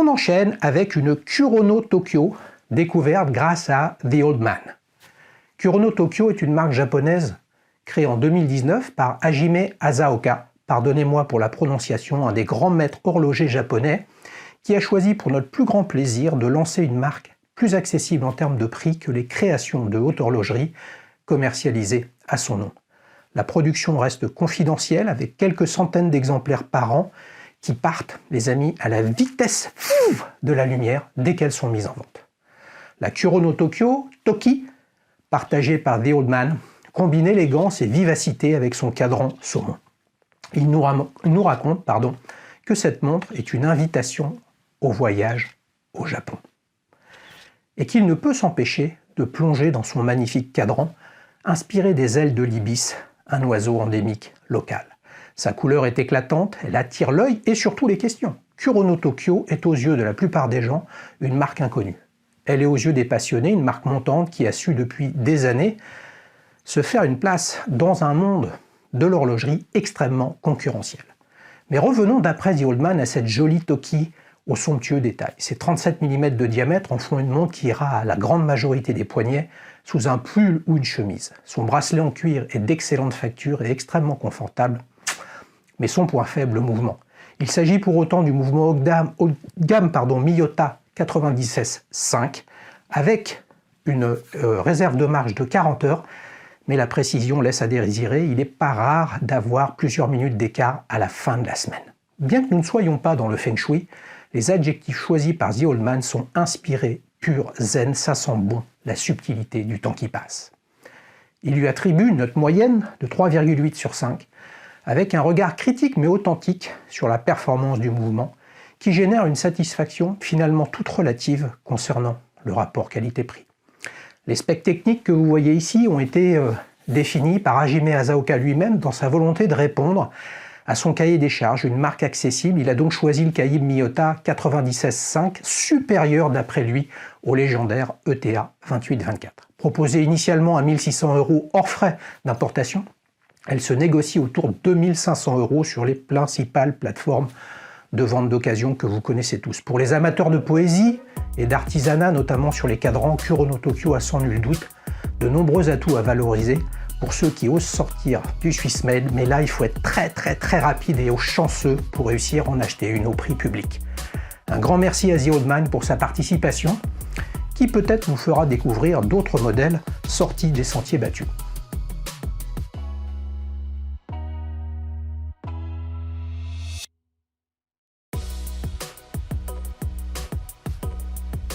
On enchaîne avec une Kurono Tokyo, découverte grâce à The Old Man. Kurono Tokyo est une marque japonaise créée en 2019 par Hajime Asaoka, pardonnez-moi pour la prononciation, un des grands maîtres horlogers japonais, qui a choisi pour notre plus grand plaisir de lancer une marque plus accessible en termes de prix que les créations de haute horlogerie commercialisées à son nom. La production reste confidentielle avec quelques centaines d'exemplaires par an qui partent, les amis, à la vitesse de la lumière dès qu'elles sont mises en vente. La Kurono Tokyo, Toki, partagée par The Old Man, combine élégance et vivacité avec son cadran saumon. Il nous raconte que cette montre est une invitation au voyage au Japon et qu'il ne peut s'empêcher de plonger dans son magnifique cadran inspiré des ailes de l'ibis, un oiseau endémique local. Sa couleur est éclatante, elle attire l'œil et surtout les questions. Kurono Tokyo est aux yeux de la plupart des gens une marque inconnue. Elle est aux yeux des passionnés une marque montante qui a su depuis des années se faire une place dans un monde de l'horlogerie extrêmement concurrentiel. Mais revenons d'après The Old Man à cette jolie Toki aux somptueux détails. Ces 37 mm de diamètre en font une montre qui ira à la grande majorité des poignets sous un pull ou une chemise. Son bracelet en cuir est d'excellente facture et extrêmement confortable, mais son point faible, le mouvement. Il s'agit pour autant du mouvement haut de gamme Miyota 96.5 avec une réserve de marche de 40 heures, mais la précision laisse à désirer. Il n'est pas rare d'avoir plusieurs minutes d'écart à la fin de la semaine. Bien que nous ne soyons pas dans le Feng Shui, les adjectifs choisis par The Old Man sont inspirés, pur, zen, ça sent bon, la subtilité du temps qui passe. Il lui attribue une note moyenne de 3,8 sur 5, avec un regard critique mais authentique sur la performance du mouvement, qui génère une satisfaction finalement toute relative concernant le rapport qualité-prix. Les specs techniques que vous voyez ici ont été définis par Hajime Asaoka lui-même dans sa volonté de répondre à son cahier des charges, une marque accessible. Il a donc choisi le cahier Miyota 96.5, supérieur d'après lui au légendaire ETA 2824. Proposée initialement à 1 600 € hors frais d'importation, elle se négocie autour de 2 500 € sur les principales plateformes de vente d'occasion que vous connaissez tous. Pour les amateurs de poésie et d'artisanat, notamment sur les cadrans, Kurono Tokyo a sans nul doute de nombreux atouts à valoriser pour ceux qui osent sortir du Swiss Made, mais là il faut être très rapide et chanceux pour réussir à en acheter une au prix public. Un grand merci à The Old Man pour sa participation, qui peut-être vous fera découvrir d'autres modèles sortis des sentiers battus.